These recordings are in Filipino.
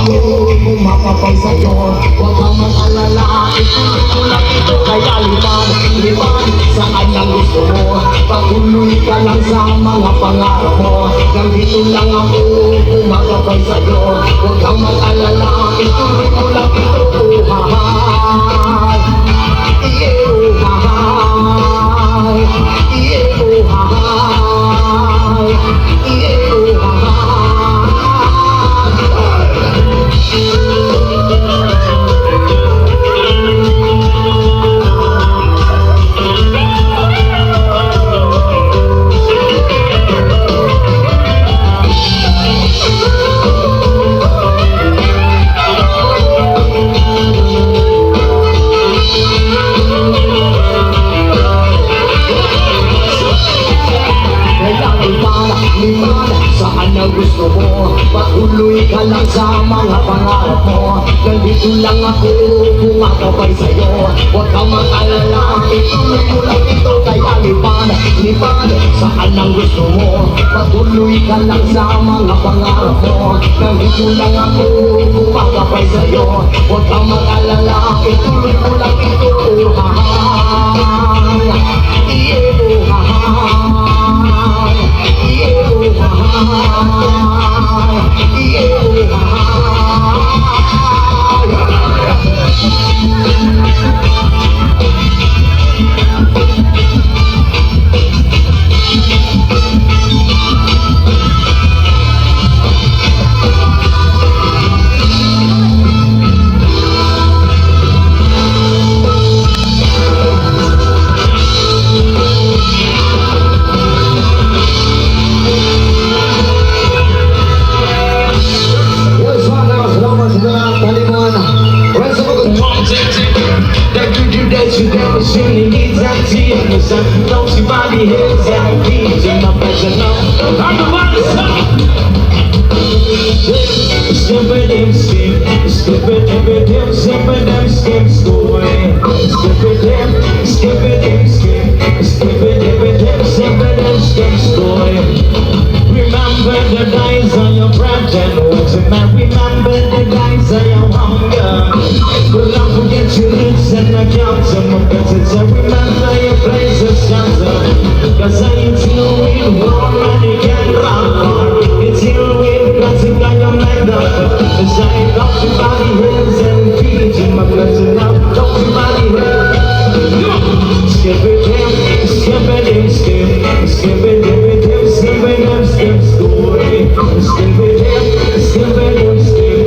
ako kumapapay sa'yo. Huwag kang mag-alala, ituloy ko lang ito. Kaya liman saan ang gusto mo. Patuloy ka lang sa mga pangarap mo. Nandito lang ako kumapapay sa'yo. Huwag kang mag-alala, ituloy ko lang ito. Saan ang gusto mo? Patuloy ka lang sa mga pangarap mo. Nandito lang ako kumakabay sa'yo. Huwag kang mag-alala, ituloy ko lang ito. Kaya lipan saan ang gusto mo? Patuloy ka lang sa mga pangarap mo. Nandito lang ako kumakabay sa'yo. Huwag kang mag-alala, ituloy ko lang ito. Don't you body heads and feet in my present now. I'm the one that's up. Skip them, skip them, skip story. Skip them, skip story. Remember the days on your breath and words, man. Remember the days on your hunger. But don't forget your lips and the counts of my presence. Remember your place of shelter. Cause I ain't till with warm and you can't run. It's till with classic like a magnet. Cause I ain't got your body heads and feet in my presence. Now don't your body heads. Skip it him, skip it him, skip it him, skip story. Skip it him, skip it him, skip it him, skip story.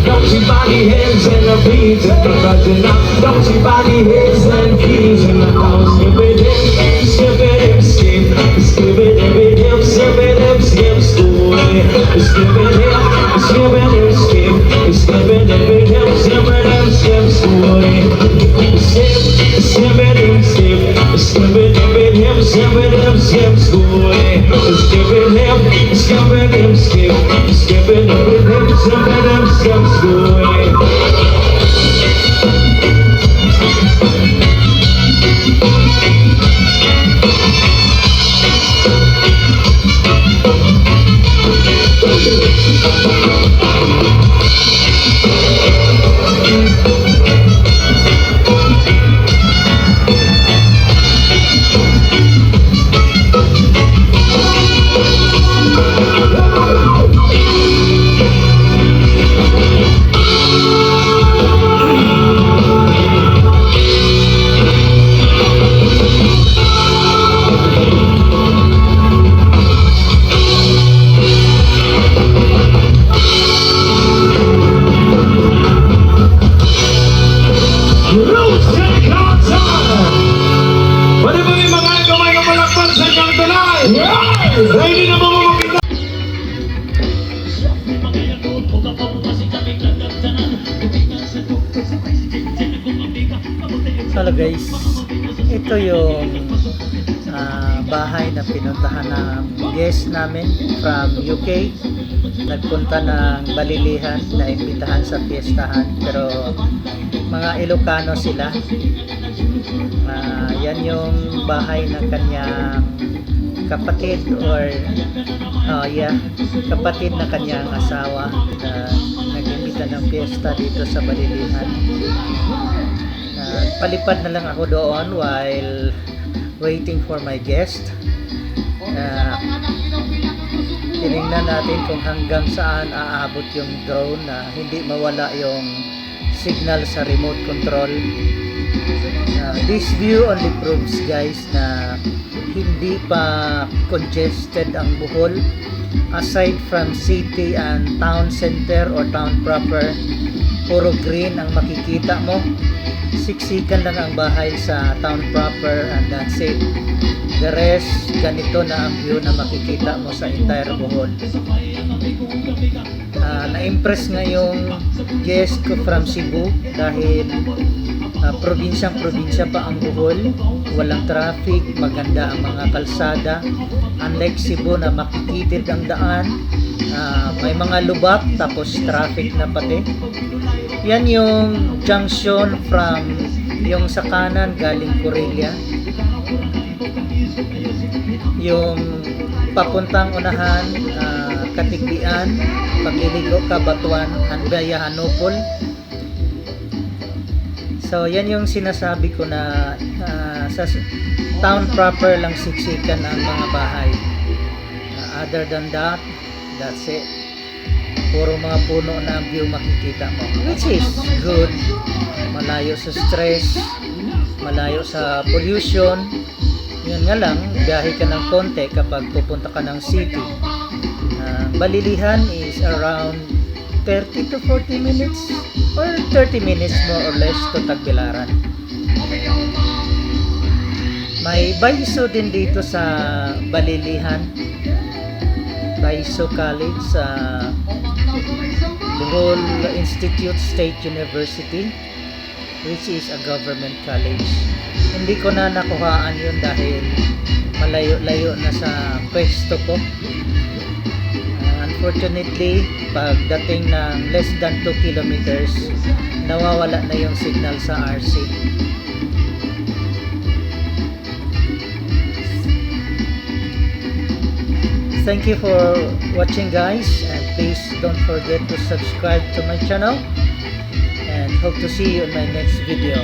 Don't you body heads and the beats and the buzzing up. Don't you body heads and keys in the house. Skip it in, skip it in, skip it in, skip it in, skip story. Skip it in, skip it in, skip it in, skip it in, skip story. Skip it in, skip it in, skip it in, skip story. Skip it in, skip it in, skip it in, skip it in, skip story. ito yung bahay na pinuntahan ng guest namin from UK. Nagpunta ng Balilihan na imbitahan sa fiestahan, pero mga Ilocano sila. Yan yung bahay ng kanyang kapatid or kapatid na kanyang asawa na nag-imbita ng fiesta dito sa Balilihan. Palipad na lang ako doon while waiting for my guest. Tinignan natin kung hanggang saan aabot yung drone na hindi mawala yung signal sa remote control. This view only proves, guys, na hindi pa congested ang Bohol. Aside from city and town center or town proper, puro green ang makikita mo. Siksikan lang ang bahay sa town proper and that's it. The rest, ganito na ang view na makikita mo sa entire Bohol. Na-impress nga yung guest ko from Cebu dahil probinsya pa ang Bohol. Walang traffic, maganda ang mga kalsada. Unlike Cebu na makikitid ang daan, may mga lubak tapos traffic na pati. Yan yung junction from yung sa kanan galing Corelia, yung papuntang unahan Katigbian, Pag-iligo, Kabatuan, Hanbaya, Hanupol. So yan yung sinasabi ko na sa town proper lang siksikan ang mga bahay. Other than that, that's it. Puro mga puno na ang view makikita mo, which is good. Malayo sa stress, malayo sa pollution. Yun nga lang, biyahe ka ng konti kapag pupunta ka ng city. Balilihan is around 30 to 40 minutes or 30 minutes more or less to Tagbilaran. May Baiso din dito sa Balilihan, Baiso College sa Bohol Institute State University, which is a government college. Hindi ko na nakuhaan yun dahil malayo-layo na sa pwesto ko. Unfortunately, pagdating ng less than 2 kilometers, nawawala na yung signal sa RC. Thank you for watching, guys, and please don't forget to subscribe to my channel and hope to see you in my next video.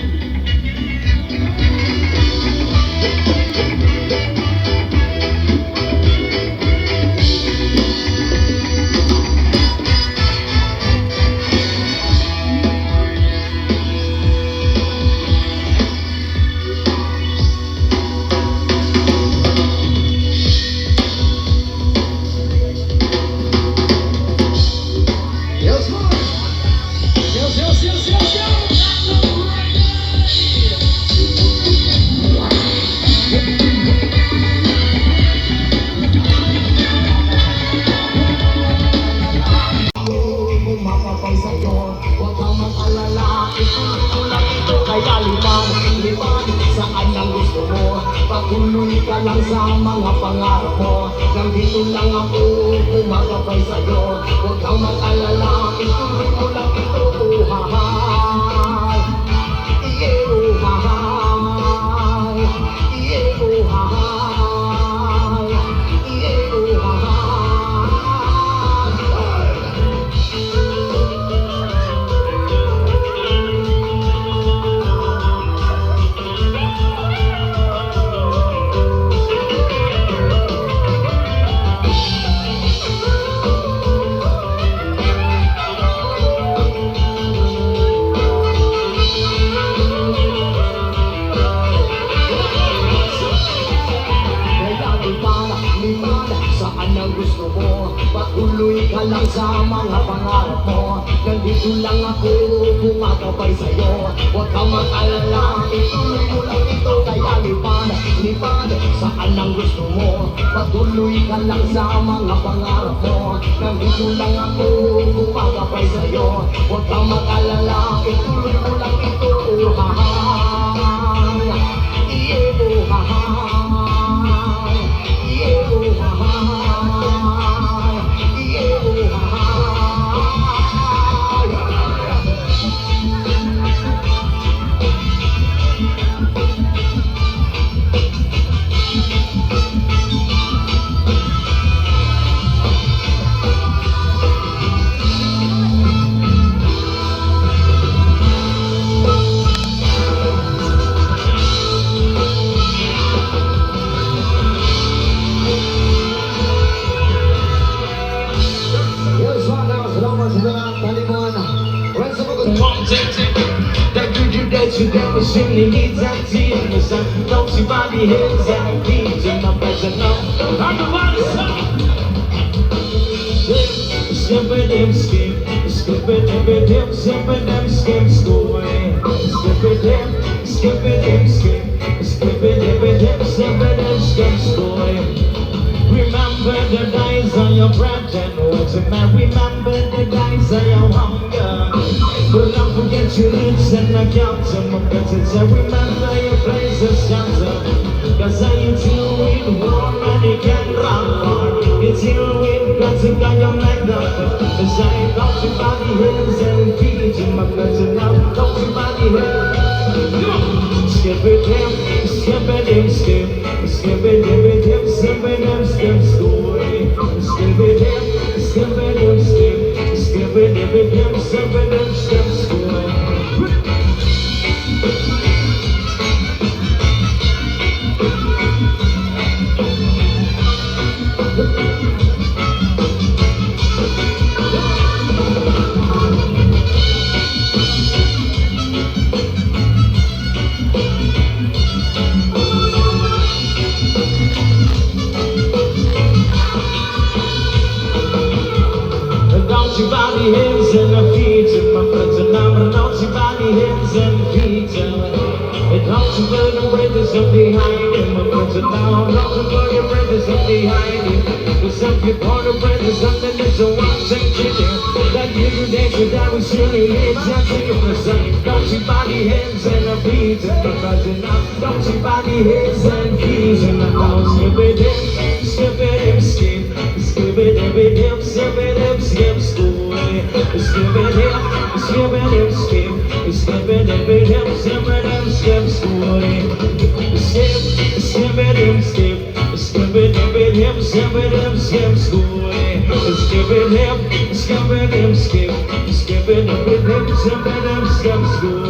Patuloy ka lang sa mga pangarap mo. Nandito lang ako, kumagabay sa'yo. Huwag kang mag-alala, ituloy mo lang ito. Uhahay, iye-uhahay, iye-uhahay, iye-uhahay. Patuloy ka lang sa mga pangarap mo. Nandito lang ako, kumagabay sa'yo. Huwag kang mag-alala, ituloy mo lang ito. Kaya lipad, saan ang gusto mo. Patuloy ka lang sa mga pangarap mo. Nandito lang ako, kumagabay sa'yo. Huwag kang mag-alala, ituloy mo lang ito. Uhahay, iye. that you that you never surely needs and tears. And don't see body heads and feet in my better now. I'm the body skip them skip, skip them, skip them skip school. Skip them, skip them skip, skip them skip school. Remember the days of your breath and water, man. Remember the days of your hunger. But don't forget your roots and the captain of betters. And remember your place of shelter. Cause I you deal with war and you can run war. You deal with guns and got your neck up. Cause I ain't got your body heads and feet in my better now. Got your body heads. Skip it them, skip it them, skip it them, skip it them, skip story. Skip it them, skip it them, skip it them, skip it them, skip story. Don't you body heads and the feet in my friends and I'm don't you body heads and the feet and don't you burn the bridges up behind him, my friends and now don't you burn your bridges up behind him. Cause if you burn the bridges up then there's a one thing to do. That you dance with that was surely heads and to you the same. Don't you body heads and the feet in my friends and now don't you body heads and feet and I don't skip it in, skip it in, skip it every dip, skip it in, skip school. Skip it hip, skip it hip, skip it every hip, skip it hip, skip school. Skip it hip, skip it every hip, skip it hip, skip school. Skip it hip, skip it hip, skip it every hip, skip it hip, skip school.